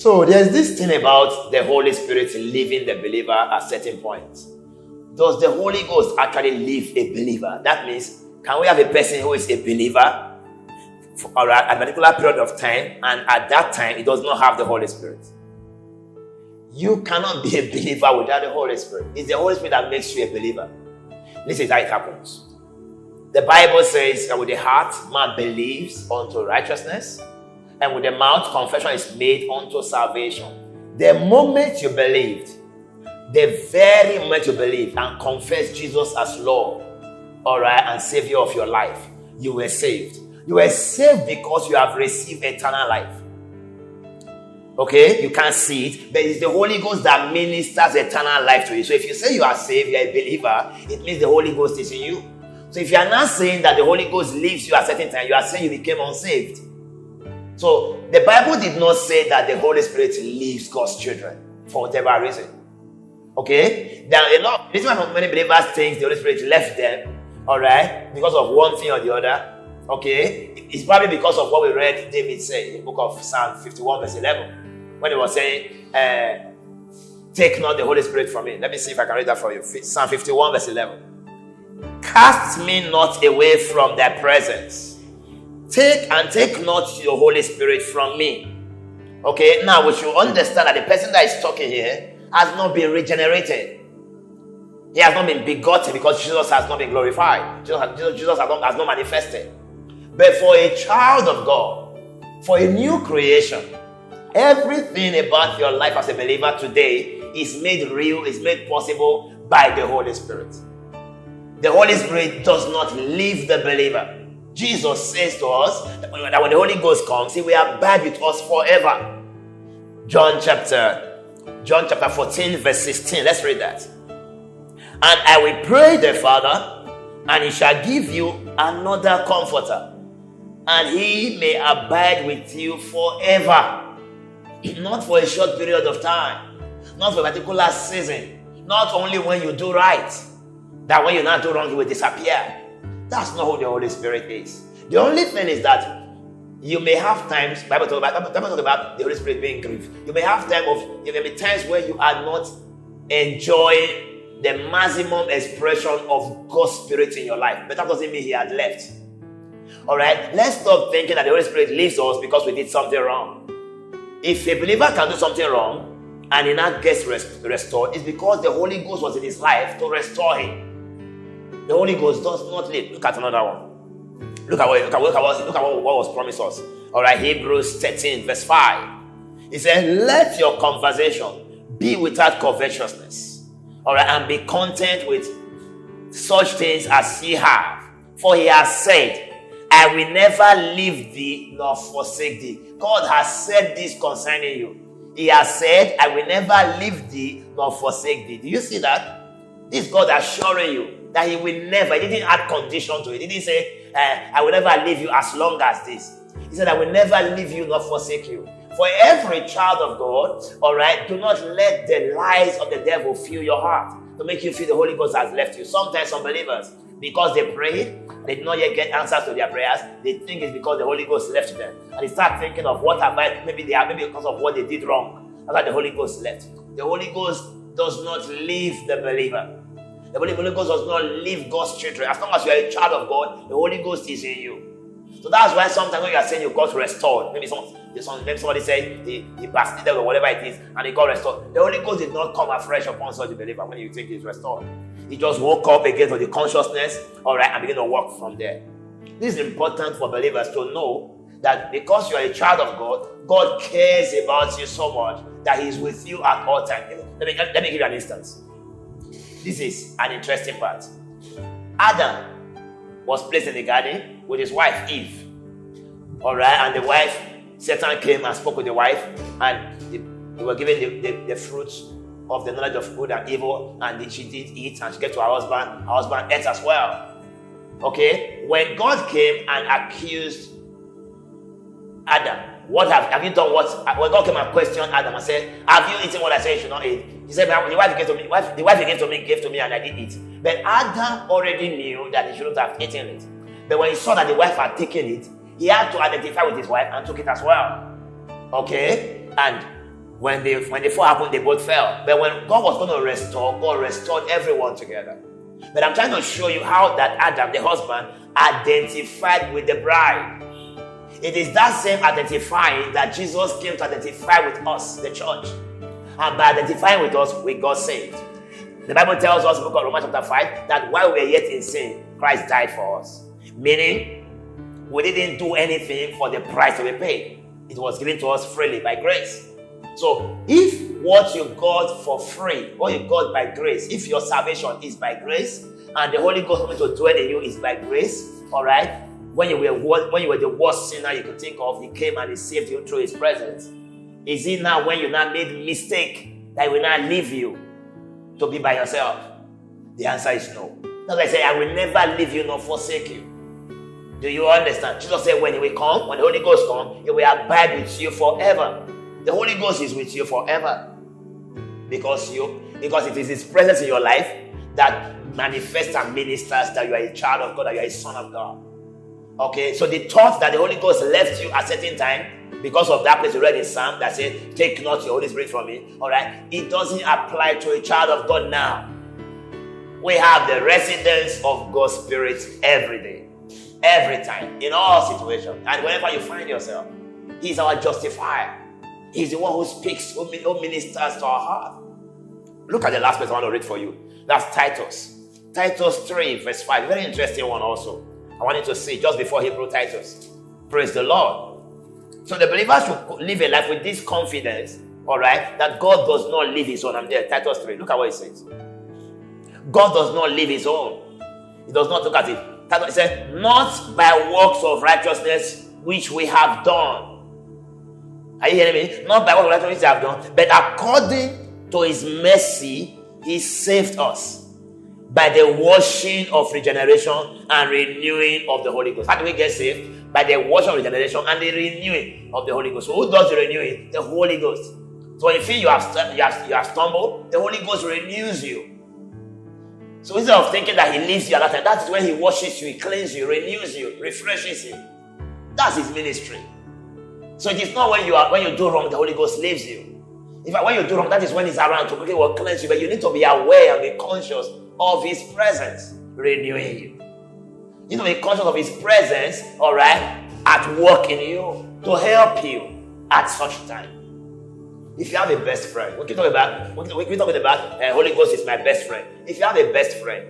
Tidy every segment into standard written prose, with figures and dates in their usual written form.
So there's this thing about the Holy Spirit leaving the believer at certain points. Does the Holy Ghost actually leave a believer? That means, can we have a person who is a believer for a particular period of time, and at that time it does not have the Holy Spirit? You cannot be a believer without the Holy Spirit. It's the Holy Spirit that makes you a believer. This is how it happens. The Bible says that with the heart man believes unto righteousness, and with the mouth confession is made unto salvation. The moment you believed, the very moment you believed and confessed Jesus as Lord, alright, and Savior of your life, you were saved. You were saved because you have received eternal life. Okay, you can't see it, but it's the Holy Ghost that ministers eternal life to you. So if you say you are saved, you are a believer, it means the Holy Ghost is in you. So if you are not saying that the Holy Ghost leaves you at a certain time, you are saying you became unsaved. So the Bible did not say that the Holy Spirit leaves God's children for whatever reason. Okay, there are a lot. This is why many believers think the Holy Spirit left them, all right, because of one thing or the other. Okay, it's probably because of what we read David say in the book of Psalm 51 verse 11, when he was saying, take not the Holy Spirit from me. Let me see if I can read that for you. Psalm 51 verse 11. Cast me not away from thy presence. Take not your Holy Spirit from me. Okay, now we should understand that the person that is talking here has not been regenerated. He has not been begotten because Jesus has not been glorified. Jesus has not manifested. But for a child of God, for a new creation, everything about your life as a believer today is made real, is made possible by the Holy Spirit. The Holy Spirit does not leave the believer. Jesus says to us that when the Holy Ghost comes, he will abide with us forever. John chapter 14 verse 16. Let's read that. And I will pray the Father, and he shall give you another comforter, and he may abide with you forever. Not for a short period of time, not for a particular season, not only when you do right, that when you not do wrong, he will disappear. That's not who the Holy Spirit is. The only thing is that you may have times, Bible talk about the Holy Spirit being grieved. You may have there may be times where you are not enjoying the maximum expression of God's Spirit in your life. But that doesn't mean he had left. Alright, let's stop thinking that the Holy Spirit leaves us because we did something wrong. If a believer can do something wrong and he now gets restored, it's because the Holy Ghost was in his life to restore him. The Holy Ghost does not leave. Look at another one. Look at what was promised us. Alright, Hebrews 13 verse 5. He said, let your conversation be without covetousness. Alright, and be content with such things as ye have. For he has said, I will never leave thee nor forsake thee. God has said this concerning you. He has said, I will never leave thee nor forsake thee. Do you see that? This God assuring you that he will never, he didn't add condition to it. He didn't say, I will never leave you as long as this. He said, I will never leave you nor forsake you. For every child of God, all right, do not let the lies of the devil fill your heart to make you feel the Holy Ghost has left you. Sometimes some believers, because they prayed, they did not yet get answers to their prayers, they think it's because the Holy Ghost left them. And they start thinking of what have I, maybe because of what they did wrong. That's why the Holy Ghost left. The Holy Ghost does not leave the believer. The Holy Ghost does not leave God's children. As long as you are a child of God, the Holy Ghost is in you. So that's why sometimes when you are saying you got restored, maybe somebody said he backslided or whatever it is, and he got restored. The Holy Ghost did not come afresh upon such a believer when you think he's restored. He just woke up again to the consciousness, all right, and begin to walk from there. This is important for believers to know that because you are a child of God, God cares about you so much that He is with you at all times. Let me give you an instance. This is an interesting part. Adam was placed in the garden with his wife Eve. Alright, and the wife, Satan came and spoke with the wife, and they were given the fruits of the knowledge of good and evil, and she did eat, and she gave to her husband ate as well. Okay, when God came and accused Adam, what have you done? When God came and questioned Adam and said, have you eaten what I said you should not eat? He said, the wife gave to me and I did eat. But Adam already knew that he shouldn't have eaten it. But when he saw that the wife had taken it, he had to identify with his wife and took it as well. Okay? And When the fall happened, they both fell. But when God was going to restore, God restored everyone together. But I'm trying to show you how that Adam, the husband, identified with the bride. It is that same identifying that Jesus came to identify with us, the church. And by identifying with us, we got saved. The Bible tells us in the book of Romans chapter 5 that while we are yet in sin, Christ died for us. Meaning, we didn't do anything for the price to be paid. It was given to us freely by grace. So, if what you got for free, what you got by grace, if your salvation is by grace, and the Holy Ghost coming to dwell in you is by grace, all right? When you were the worst sinner you could think of, He came and He saved you through His presence. Is it now when you now made a mistake that He will not leave you to be by yourself? The answer is no. That's why I say, I will never leave you nor forsake you. Do you understand? Jesus said when He will come, when the Holy Ghost comes, He will abide with you forever. The Holy Ghost is with you forever. Because it is His presence in your life that manifests and ministers that you are a child of God, that you are a son of God. Okay, so the thought that the Holy Ghost left you at a certain time, because of that place you read in Psalm that said, take not your Holy Spirit from me, all right, it doesn't apply to a child of God now. We have the residence of God's Spirit every day, every time, in all situations, and whenever you find yourself. He's our justifier. He's the one who speaks, who ministers to our heart. Look at the last place I want to read for you. That's Titus. Titus 3 verse 5. Very interesting one also. I want you to see just before Hebrew Titus. Praise the Lord. So the believers should live a life with this confidence, all right, that God does not leave His own. I'm there, Titus 3. Look at what it says. God does not leave His own. He does not look at it. It says, not by works of righteousness which we have done. Are you hearing me? Not by works of righteousness we have done, but according to His mercy, He saved us by the washing of regeneration and renewing of the Holy Ghost. How do we get saved? By the washing of regeneration and the renewing of the Holy Ghost. So who does the renewing? The Holy Ghost. So when you feel you have stumbled, the Holy Ghost renews you. So instead of thinking that He leaves you at that time, that is when He washes you, He cleanses you, renews you, refreshes you. That's His ministry. So it is not when you do wrong, the Holy Ghost leaves you. In fact, when you do wrong, that is when He's around to quickly will cleanse you. But you need to be aware and be conscious of His presence renewing you. You need to be conscious of His presence, all right, at work in you to help you at such time. If you have a best friend, we're talking about Holy Ghost is my best friend. If you have a best friend,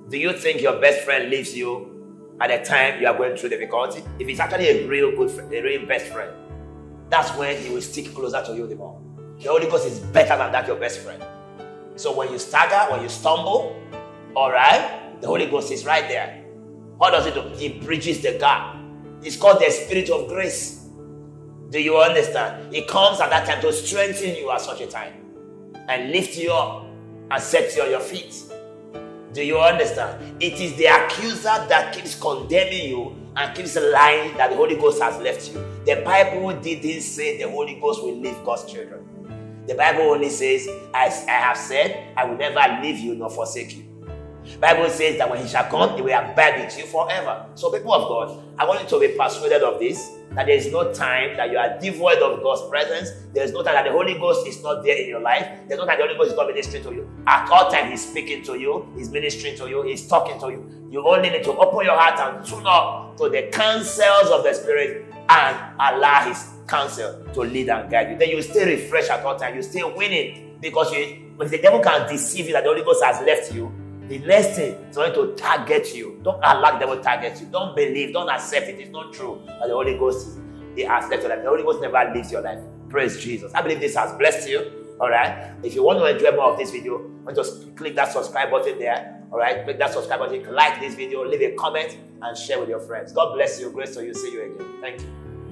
do you think your best friend leaves you at the time you are going through difficulty? If it's actually a real good friend, a real best friend, that's when He will stick closer to you the more. The Holy Ghost is better than that, your best friend. So when you stagger, when you stumble, all right, the Holy Ghost is right there. What does it do? He bridges the gap. It's called the Spirit of grace. Do you understand? It comes at that time to strengthen you at such a time and lift you up and set you on your feet. Do you understand? It is the accuser that keeps condemning you and keeps lying that the Holy Ghost has left you. The Bible didn't say the Holy Ghost will leave God's children. The Bible only says, as I have said, I will never leave you nor forsake you. The Bible says that when He shall come, He will abide with you forever. So people of God, I want you to be persuaded of this, that there is no time that you are devoid of God's presence. There is no time that the Holy Ghost is not there in your life. There is no time the Holy Ghost is not ministering to you. At all times He's speaking to you, He's ministering to you, He's talking to you. You only need to open your heart and tune up to the counsels of the Spirit and allow His counsel to lead and guide you. Then you stay refreshed at all times. You stay winning, because if the devil can deceive you that the Holy Ghost has left you, the next thing is going to target you. Don't allow the devil to target you. Don't believe, don't accept it. It's not true that the Holy Ghost has left your life. The Holy Ghost never leaves your life. Praise Jesus. I believe this has blessed you. All right. If you want to enjoy more of this video, just click that subscribe button there. All right. Click that subscribe button. Like this video. Leave a comment and share with your friends. God bless you. Grace to you. See you again. Thank you.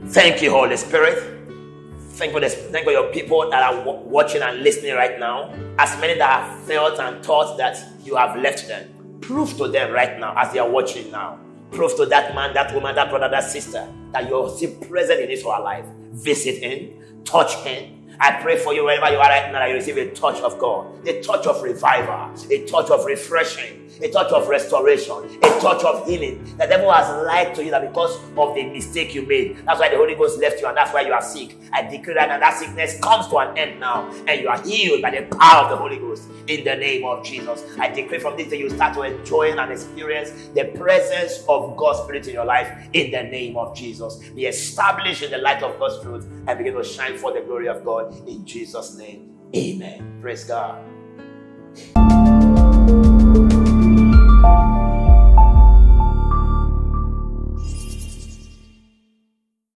Thank you, Holy Spirit. Thank for your people that are watching and listening right now. As many that have felt and thought that you have left them, prove to them right now as they are watching now. Prove to that man, that woman, that brother, that sister that you're still present in his or her life. Visit him, touch him. I pray for you wherever you are right now that you receive a touch of God, a touch of revival, a touch of refreshing, a touch of restoration, a touch of healing. The devil has lied to you that because of the mistake you made, that's why the Holy Ghost left you and that's why you are sick. I decree that sickness comes to an end now and you are healed by the power of the Holy Ghost in the name of Jesus. I decree from this day you start to enjoy and experience the presence of God's Spirit in your life in the name of Jesus. Be established in the light of God's truth and begin to shine for the glory of God in Jesus' name. Amen. Praise God.